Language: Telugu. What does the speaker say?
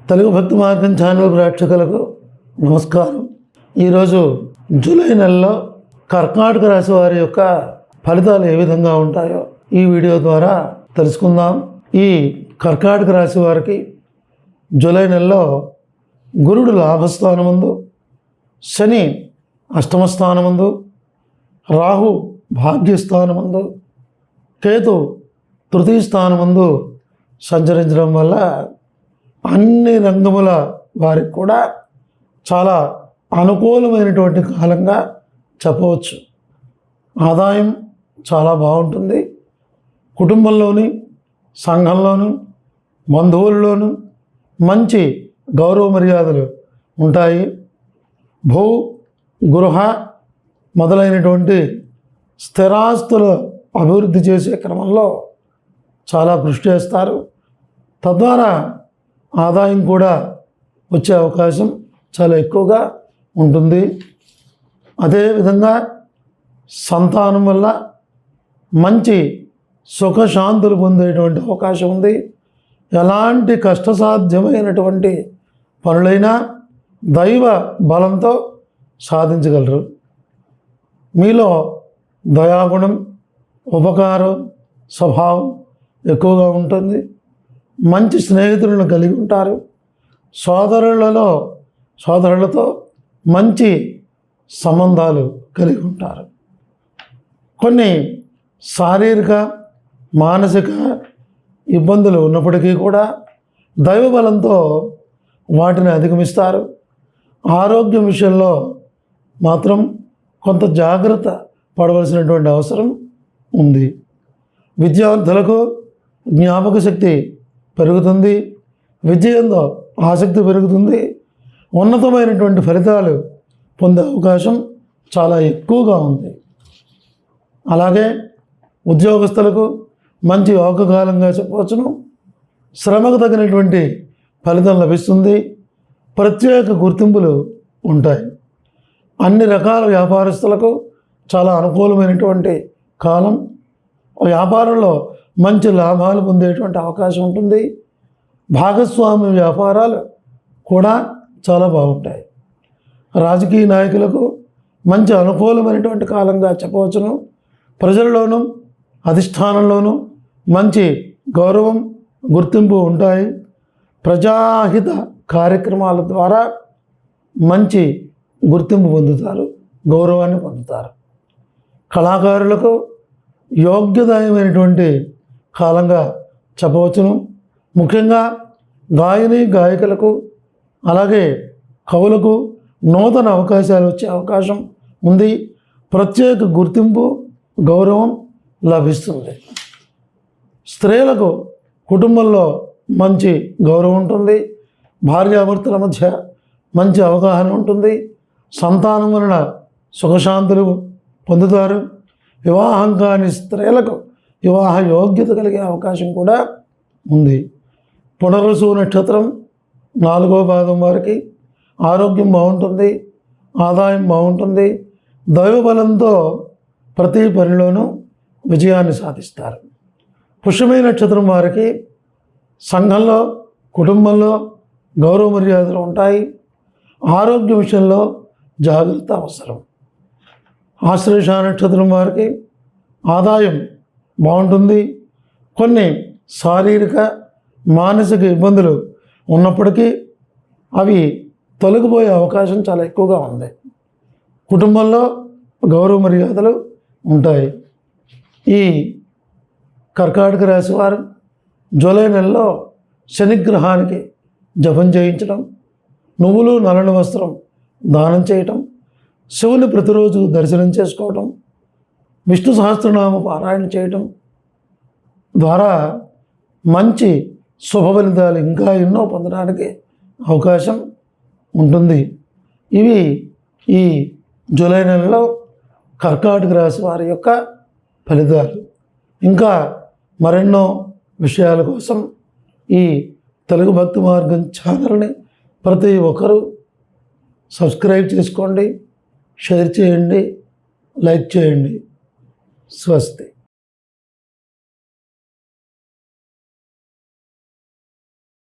తెలుగు భక్తి మార్గం ఛానల్ ప్రేక్షకులకు నమస్కారం. ఈరోజు జూలై నెలలో కర్కాటక రాశి వారి యొక్క ఫలితాలు ఏ విధంగా ఉంటాయో ఈ వీడియో ద్వారా తెలుసుకుందాం. ఈ కర్కాటక రాశి వారికి జూలై నెలలో గురుడు లాభస్థానమందు, శని అష్టమ స్థానమందు, రాహు భాగ్యస్థానమందు, కేతు తృతీయ స్థానమందు సంచరించడం వల్ల అన్ని రంగముల వారికి కూడా చాలా అనుకూలమైనటువంటి కాలంగా చెప్పవచ్చు. ఆదాయం చాలా బాగుంటుంది. కుటుంబంలోని, సంఘంలోను, బంధువుల్లోనూ మంచి గౌరవ మర్యాదలు ఉంటాయి. భూ గృహ మొదలైనటువంటి స్థిరాస్తుల అభివృద్ధి చేసే క్రమంలో చాలా కృషి చేస్తారు. తద్వారా ఆదాయం కూడా వచ్చే అవకాశం చాలా ఎక్కువగా ఉంటుంది. అదేవిధంగా సంతానం వల్ల మంచి సుఖశాంతులు పొందేటువంటి అవకాశం ఉంది. ఎలాంటి కష్టసాధ్యమైనటువంటి పనులైనా దైవ బలంతో సాధించగలరు. మీలో దయాగుణం, ఉపకారం స్వభావం ఎక్కువగా ఉంటుంది. మంచి స్నేహితులను కలిగి ఉంటారు. సోదరులతో మంచి సంబంధాలు కలిగి ఉంటారు. కొన్ని శారీరక మానసిక ఇబ్బందులు ఉన్నప్పటికీ కూడా దైవబలంతో వాటిని అధిగమిస్తారు. ఆరోగ్యం విషయంలో మాత్రం కొంత జాగ్రత్త పడవలసినటువంటి అవసరం ఉంది. విద్యార్థులకు జ్ఞాపక శక్తి పెరుగుతుంది. విజయంలో ఆసక్తి పెరుగుతుంది. ఉన్నతమైనటువంటి ఫలితాలు పొందే అవకాశం చాలా ఎక్కువగా ఉంది. అలాగే ఉద్యోగస్తులకు మంచి యోగకాలంగా చెప్పవచ్చును. శ్రమకు తగినటువంటి ఫలితం లభిస్తుంది. ప్రత్యేక గుర్తింపులు ఉంటాయి. అన్ని రకాల వ్యాపారస్తులకు చాలా అనుకూలమైనటువంటి కాలం. వ్యాపారంలో మంచి లాభాలు పొందేటువంటి అవకాశం ఉంటుంది. భాగస్వామ్య వ్యాపారాలు కూడా చాలా బాగుంటాయి. రాజకీయ నాయకులకు మంచి అనుకూలమైనటువంటి కాలంగా చెప్పవచ్చును. ప్రజల్లోనూ అధిష్టానంలోనూ మంచి గౌరవం, గుర్తింపు ఉంటాయి. ప్రజాహిత కార్యక్రమాల ద్వారా మంచి గుర్తింపు పొందుతారు, గౌరవాన్ని పొందుతారు. కళాకారులకు యోగ్యదాయమైనటువంటి కాలంగా చెప్పవచ్చును. ముఖ్యంగా గాయకులకు అలాగే కవులకు నూతన అవకాశాలు వచ్చే అవకాశం ఉంది. ప్రత్యేక గుర్తింపు, గౌరవం లభిస్తుంది. స్త్రీలకు కుటుంబంలో మంచి గౌరవం ఉంటుంది. భార్యాభర్తల మధ్య మంచి అవగాహన ఉంటుంది. సంతానం వలన సుఖశాంతులు పొందుతారు. వివాహం కాని స్త్రీలకు వివాహ యోగ్యత కలిగే అవకాశం కూడా ఉంది. పునర్వసు నక్షత్రం 4వ పాదం వారికి ఆరోగ్యం బాగుంటుంది. ఆదాయం బాగుంటుంది. దైవబలంతో ప్రతి పనిలోనూ విజయాన్ని సాధిస్తారు. పుష్యమి నక్షత్రం వారికి సంఘంలో, కుటుంబంలో గౌరవ మర్యాదలు ఉంటాయి. ఆరోగ్య విషయంలో జాగ్రత్త అవసరం. ఆశ్లేష నక్షత్రం వారికి ఆదాయం బాగుంటుంది. కొన్ని శారీరక మానసిక ఇబ్బందులు ఉన్నప్పటికీ అవి తొలగిపోయే అవకాశం చాలా ఎక్కువగా ఉంది. కుటుంబంలో గౌరవ మర్యాదలు ఉంటాయి. ఈ కర్కాటక రాశి వారు జూలై నెలలో శనిగ్రహానికి జపం చేయించడం, నువ్వులు నల్లని వస్త్రం దానం చేయటం, శివుని ప్రతిరోజు దర్శనం చేసుకోవటం, విష్ణు సహస్రనామ పారాయణ చేయటం ద్వారా మంచి శుభ ఫలితాలు ఇంకా ఎన్నో పొందడానికి అవకాశం ఉంటుంది. ఇవి ఈ జూలై నెలలో కర్కాటక రాశి వారి యొక్క ఫలితాలు. ఇంకా మరెన్నో విషయాల కోసం ఈ తెలుగు భక్తి మార్గం ఛానల్ని ప్రతి ఒక్కరూ సబ్స్క్రైబ్ చేసుకోండి, షేర్ చేయండి, లైక్ చేయండి. స్వస్తి.